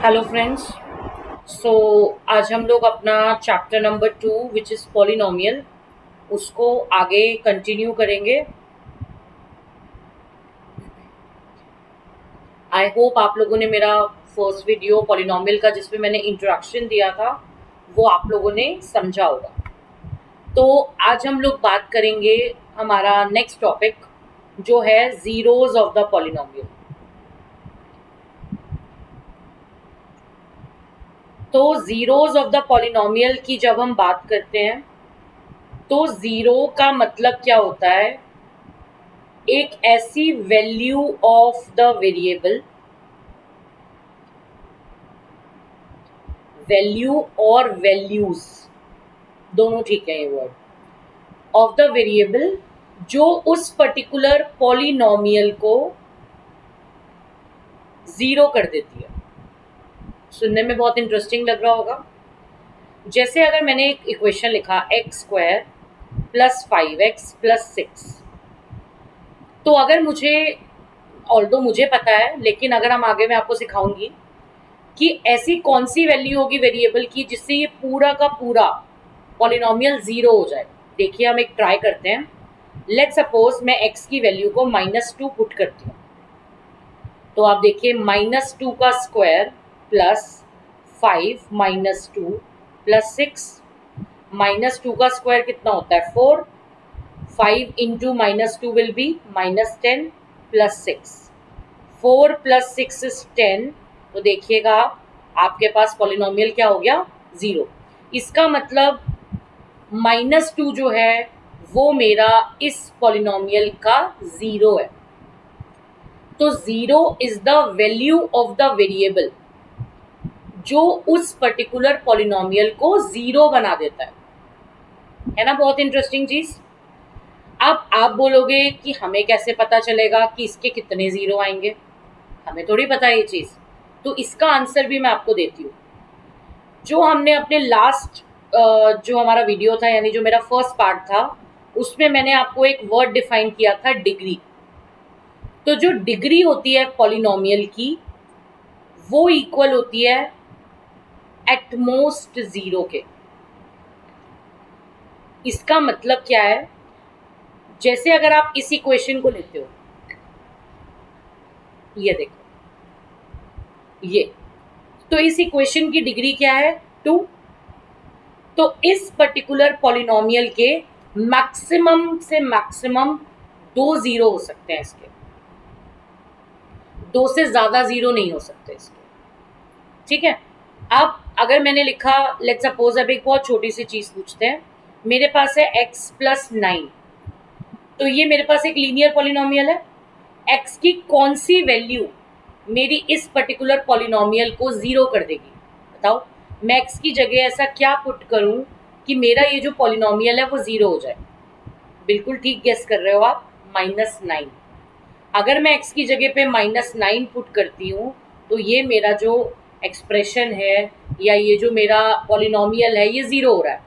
Hello friends. सो आज हम लोग अपना chapter number 2 which is polynomial उसको आगे कंटिन्यू करेंगे। आई होप आप लोगों ने मेरा फर्स्ट वीडियो पॉलिनोमियल का जिसमें मैंने इंट्रोडक्शन दिया था वो आप लोगों ने समझा होगा। तो आज हम लोग बात करेंगे हमारा नेक्स्ट टॉपिक जो है ज़ीरोज़ ऑफ द पॉलिनोमियल। तो ज़ीरोज़ ऑफ द पॉलिनोमियल की जब हम बात करते हैं तो ज़ीरो का मतलब क्या होता है? एक ऐसी value of the variable, value और वैल्यूज दोनों ठीक है ये वर्ड, ऑफ द वेरिएबल जो उस पर्टिकुलर पॉलिनोमियल को जीरो कर देती है। सुनने में बहुत इंटरेस्टिंग लग रहा होगा। जैसे अगर मैंने एक इक्वेशन लिखा x² + 5x + 6, तो अगर मुझे, ऑल्दो मुझे पता है लेकिन अगर हम आगे मैं आपको सिखाऊंगी कि ऐसी कौन सी वैल्यू होगी वेरिएबल की जिससे ये पूरा का पूरा पॉलिनोमियल जीरो हो जाए। देखिए हम एक ट्राई करते हैं। लेट सपोज मैं x की वैल्यू को -2 पुट करती हूँ, तो आप देखिए -2 का स्क्वायर प्लस 5 -2 प्लस 6, -2 का स्क्वायर कितना होता है 4, 5 into -2 will B -10 plus 6, 4 + 6 is 10। तो देखिएगा आपके पास पॉलिनोमियल क्या हो गया, जीरो। इसका मतलब -2 जो है वो मेरा इस पॉलिनोमियल का जीरो है। तो zero is the value of the variable जो उस पर्टिकुलर पॉलिनोमियल को जीरो बना देता है ना। बहुत इंटरेस्टिंग चीज। अब आप बोलोगे कि हमें कैसे पता चलेगा कि इसके कितने जीरो आएंगे, हमें थोड़ी पता है ये चीज। तो इसका आंसर भी मैं आपको देती हूँ। जो हमने अपने लास्ट जो हमारा वीडियो था, यानी जो मेरा फर्स्ट पार्ट था, उसमें मैंने आपको एक वर्ड डिफाइन किया था, डिग्री। तो जो डिग्री होती है पॉलिनोमियल की वो इक्वल होती है एटमोस्ट जीरो के। इसका मतलब क्या है? जैसे अगर आप इस इक्वेशन को लेते हो, ये देखो ये, तो इस इक्वेशन की डिग्री क्या है, 2। तो इस पर्टिकुलर पॉलिनोमियल के मैक्सिमम से मैक्सिमम 2 जीरो हो सकते हैं इसके, 2 से ज्यादा जीरो नहीं हो सकते इसके। ठीक है। अब अगर मैंने लिखा, लेट सपोज, अब एक बहुत छोटी सी चीज पूछते हैं। मेरे पास है x + 9, तो ये मेरे पास एक लीनियर पॉलिनोमियल है। x की कौन सी वैल्यू मेरी इस पर्टिकुलर पॉलिनोमियल को जीरो कर देगी, बताओ। मैं x की जगह ऐसा क्या पुट करूं कि मेरा ये जो पॉलिनोमियल है वो जीरो हो जाए। बिल्कुल ठीक गेस कर रहे हो आप, -9। अगर मैं x की जगह पे -9 पुट करती हूँ तो ये मेरा जो एक्सप्रेशन है या ये जो मेरा पॉलिनोमियल है ये ज़ीरो हो रहा है।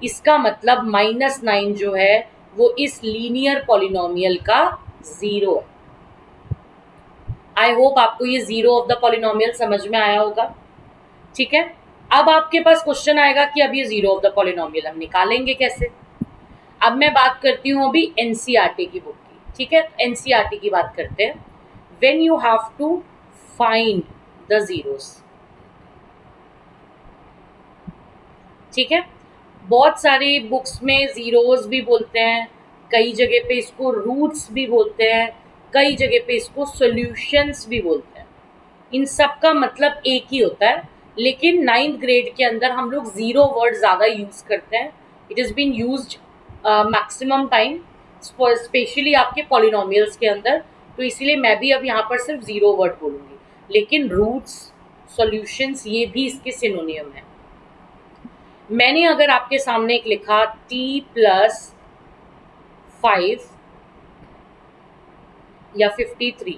इसका मतलब -9 जो है वो इस लीनियर पॉलिनोमियल का ज़ीरो है। आई होप आपको ये ज़ीरो ऑफ द पॉलिनोमियल समझ में आया होगा। ठीक है। अब आपके पास क्वेश्चन आएगा कि अब ये ज़ीरो ऑफ द पॉलिनोमियल हम निकालेंगे कैसे। अब मैं बात करती हूँ अभी एनसीईआरटी की बुक की। ठीक है, एनसीईआरटी की बात करते हैं। When you have to find the zeros. ठीक है, बहुत सारी बुक्स में जीरोस भी बोलते हैं, कई जगह पे इसको रूट्स भी बोलते हैं, कई जगह पे इसको सॉल्यूशंस भी बोलते हैं। इन सब का मतलब एक ही होता है, लेकिन 9th ग्रेड के अंदर हम लोग जीरो वर्ड ज़्यादा यूज़ करते हैं। It is been used maximum time, specially आपके पॉलिनोमियल्स के अंदर। तो इसीलिए मैं भी अब यहाँ पर सिर्फ ज़ीरो वर्ड बोलूँगी, लेकिन रूट्स, सॉल्यूशंस ये भी इसके सिनोनियम है। मैंने अगर आपके सामने एक लिखा t + 5 या 53,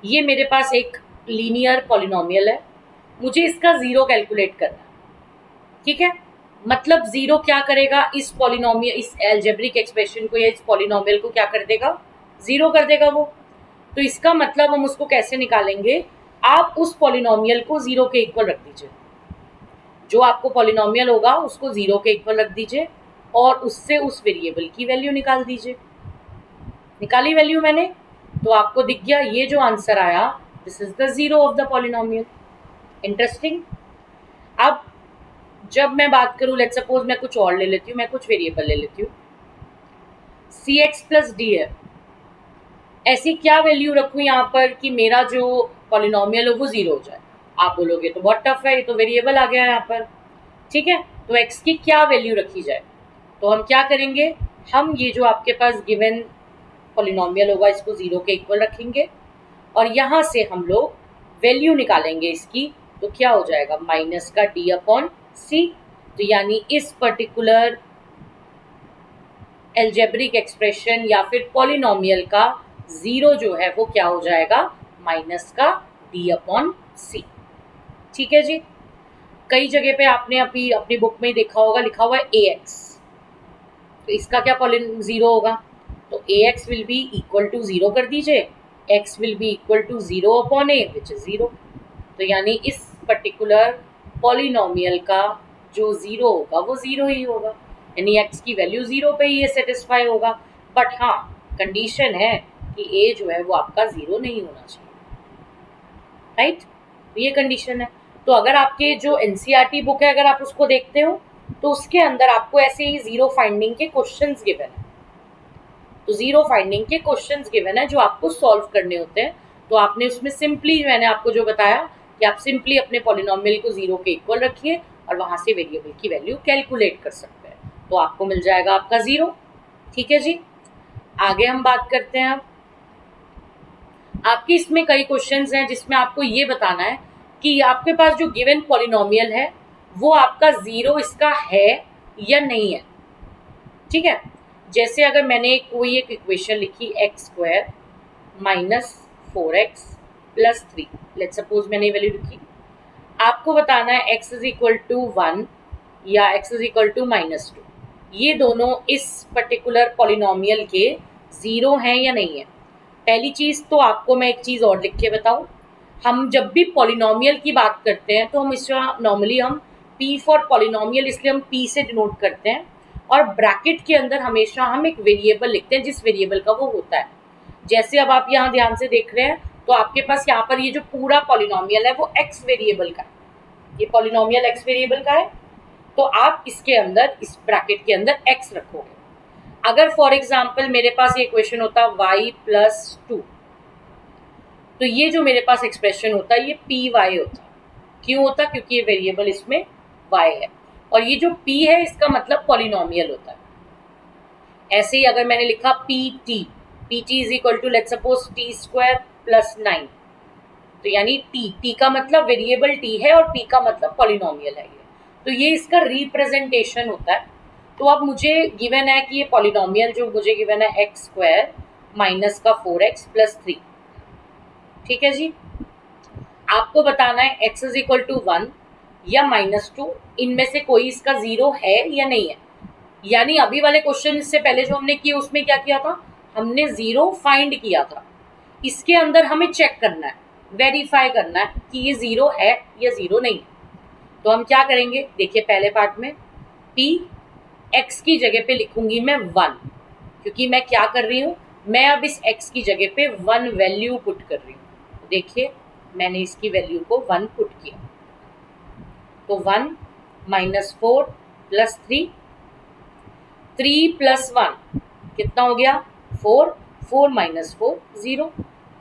ये मेरे पास एक लीनियर पॉलिनोमियल है, मुझे इसका ज़ीरो कैलकुलेट करना है। ठीक है, मतलब ज़ीरो क्या करेगा, इस पॉलिनोमियल, इस एल्जेब्रिक एक्सप्रेशन को या इस पॉलिनोमियल को क्या कर देगा, ज़ीरो कर देगा वो। तो इसका मतलब हम उसको कैसे निकालेंगे आप उस पॉलिनोमियल को जीरो के इक्वल रख दीजिए, जो आपको पॉलिनोमियल होगा उसको जीरो के इक्वल रख दीजिए और उससे उस वेरिएबल की वैल्यू निकाल दीजिए। निकाली वैल्यू मैंने, तो आपको दिख गया ये जो आंसर आया, this is the zero of the polynomial. Interesting. अब जब मैं बात करूं, लेट्स सपोज मैं कुछ और ले लेती हूँ, मैं कुछ वेरिएबल ले लेती हूँ, सी एक्स प्लस डी है। ऐसी क्या वैल्यू रखूं यहाँ पर कि मेरा जो पॉलिनोमियल हो वो जीरो हो जाए? आप बोलोगे तो बहुत टफ है, ये तो वेरिएबल आ गया यहाँ पर। ठीक है, तो एक्स की क्या वैल्यू रखी जाए? तो हम क्या करेंगे, हम ये जो आपके पास गिवन पॉलिनोमियल होगा इसको जीरो के इक्वल रखेंगे और यहाँ से हम लोग वैल्यू निकालेंगे इसकी। तो क्या हो जाएगा, माइनस का डी अपॉन सी। तो यानी इस पर्टिकुलर एल्जेब्रिक एक्सप्रेशन या फिर पॉलिनोमियल का जीरो जो है वो क्या हो जाएगा, माइनस का डी अपॉन सी। ठीक है जी। कई जगह पे आपने अभी अपनी बुक में देखा होगा, लिखा हुआ है ए एक्स, तो इसका क्या जीरो होगा? तो a x will be equal to zero कर दीजिए, x will be equal to zero upon a which is zero. तो यानी इस पर्टिकुलर पॉलिनोमियल का जो जीरो होगा वो जीरो ही होगा, यानी एक्स की वैल्यू जीरो पे ही ये सेटिस्फाई होगा। बट हाँ, कंडीशन है कि ए जो है वो आपका जीरो नहीं होना चाहिए, राइट? तो ये कंडीशन है। तो अगर आपके जो एनसीईआरटी बुक है, अगर आप उसको देखते हो तो उसके अंदर आपको ऐसे ही जीरो फाइंडिंग के क्वेश्चंस गिवन है। तो जीरो फाइंडिंग के क्वेश्चंस गिवन है जो आपको सॉल्व करने होते हैं। तो आपने उसमें सिंपली, मैंने आपको जो बताया कि आप सिंपली अपने पॉलिनोमियल को जीरो के इक्वल रखिए और वहां से वेरिएबल की वैल्यू कैलकुलेट कर सकते हैं, तो आपको मिल जाएगा आपका जीरो। ठीक है जी। आगे हम बात करते हैं। अब आपके इसमें कई क्वेश्चंस हैं जिसमें आपको ये बताना है कि आपके पास जो गिवन पॉलिनोमियल है वो आपका जीरो इसका है या नहीं है। ठीक है, जैसे अगर मैंने कोई एक इक्वेशन लिखी x square minus 4x plus 3, let suppose मैंने वैल्यू लिखी, आपको बताना है x इज इक्वल टू 1 या x इज इक्वल टू -2, ये दोनों इस पर्टिकुलर पॉलिनोमियल के जीरो हैं या नहीं है। पहली चीज तो आपको मैं एक चीज और लिख के बताऊं, हम जब भी पॉलिनोमियल की बात करते हैं तो हम इसका नॉर्मली हम p फॉर पॉलिनोमियल इसलिए हम p से डिनोट करते हैं और ब्रैकेट के अंदर हमेशा हम एक वेरिएबल लिखते हैं जिस वेरिएबल का वो होता है। जैसे अब आप यहाँ ध्यान से देख रहे हैं तो आपके पास यहाँ पर ये जो पूरा पॉलिनोमियल है वो x वेरिएबल का है, ये पॉलिनोमियल x वेरिएबल का है, तो आप इसके अंदर, इस ब्रैकेट के अंदर x रखोगे। अगर फॉर एग्जाम्पल मेरे पास ये इक्वेशन होता y प्लस 2, तो ये जो मेरे पास एक्सप्रेशन होता है ये पी वाई होता। क्यों होता? क्योंकि ये वेरिएबल इसमें y है और ये जो p है इसका मतलब पॉलिनोमियल होता है। ऐसे ही अगर मैंने लिखा P T is equal to let's suppose T square plus 9, तो यानी टी का मतलब वेरिएबल t है और p का मतलब पॉलिनोमियल है ये, तो ये इसका रिप्रेजेंटेशन होता है। तो अब मुझे गिवन है कि ये पॉलिनोमियल जो मुझे गिवन है एक्स स्क्वायर माइनस का 4x प्लस 3। ठीक है जी। आपको बताना है x इज इक्वल टू 1 या -2, इनमें से कोई इसका जीरो है या नहीं है। यानी अभी वाले क्वेश्चन से पहले जो हमने किए उसमें क्या किया था, हमने जीरो फाइंड किया था। इसके अंदर हमें चेक करना है, वेरीफाई करना है कि ये जीरो है या जीरो नहीं है। तो हम क्या करेंगे, देखिए पहले पार्ट में p x की जगह पे लिखूंगी मैं 1, क्योंकि मैं क्या कर रही हूँ, मैं अब इस x की जगह पे 1 वैल्यू पुट कर रही हूँ। देखिए मैंने इसकी वैल्यू को 1 पुट किया, तो 1 -4 प्लस 3, 3 प्लस 1 कितना हो गया 4, 4 माइनस 4 0।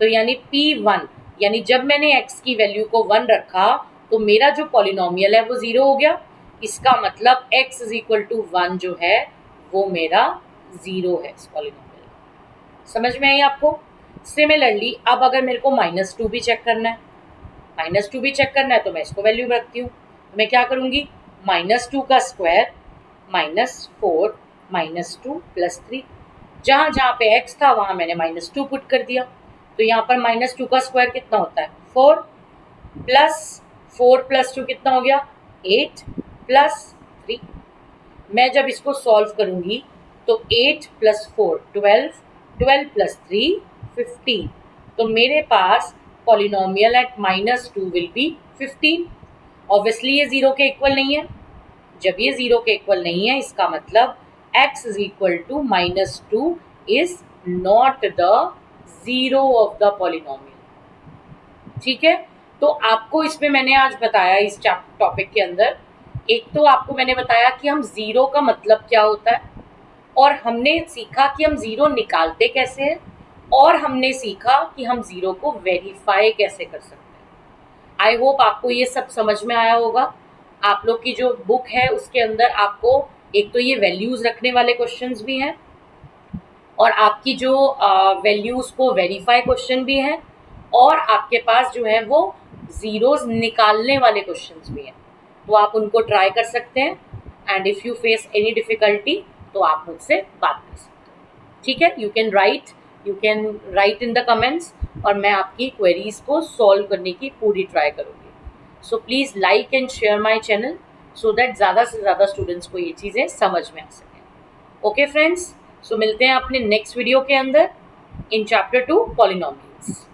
तो यानी P1, यानी जब मैंने x की वैल्यू को 1 रखा तो मेरा जो पॉलिनोमियल है वो 0 हो गया। इसका मतलब x इज इक्वल टू 1 जो है वो मेरा 0 है इस पॉलिनोमियल का। समझ में आई आपको? सिमिलरली अब अगर मेरे को -2 भी चेक करना है, -2 भी चेक करना है तो मैं इसको वैल्यू रखती हूँ। तो मैं क्या करूँगी, -2 का स्क्वायर -4 -2 प्लस 3, जहाँ जहाँ पे x था वहाँ मैंने -2 पुट कर दिया। तो यहाँ पर -2 का स्क्वायर कितना होता है 4, प्लस 4 प्लस 2 कितना हो गया 8 प्लस 3। मैं जब इसको सॉल्व करूँगी तो 8 प्लस 4 12, 12 प्लस 3 15, तो मेरे पास polynomial at -2 will be 15। Obviously ये 0 के इक्वल नहीं है। जब ये 0 के इक्वल नहीं है, इसका मतलब x is equal to -2 is not the zero of the polynomial. ठीक है, तो आपको इसमें मैंने आज बताया इस टॉपिक के अंदर, एक तो आपको मैंने बताया कि हम जीरो का मतलब क्या होता है, और हमने सीखा कि हम जीरो निकालते कैसे हैं, और हमने सीखा कि हम जीरो को वेरीफाई कैसे कर सकते हैं। आई होप आपको ये सब समझ में आया होगा। आप लोग की जो बुक है उसके अंदर आपको एक तो ये वैल्यूज रखने वाले क्वेश्चंस भी हैं, और आपकी जो वैल्यूज को वेरीफाई क्वेश्चन भी हैं, और आपके पास जो है वो जीरोस निकालने वाले क्वेश्चंस भी हैं। तो आप उनको ट्राई कर सकते हैं, and if you face any difficulty तो आप मुझसे बात कर सकते हैं। ठीक है, you can write in the comments, और मैं आपकी क्वेरीज को सॉल्व करने की पूरी ट्राई करूँगी। So please like and share my channel so that ज़्यादा से ज़्यादा स्टूडेंट्स को ये चीज़ें समझ में आ सकें। ओके फ्रेंड्स, सो मिलते हैं अपने नेक्स्ट वीडियो के अंदर इन चैप्टर 2 पॉलिनोमियल्स।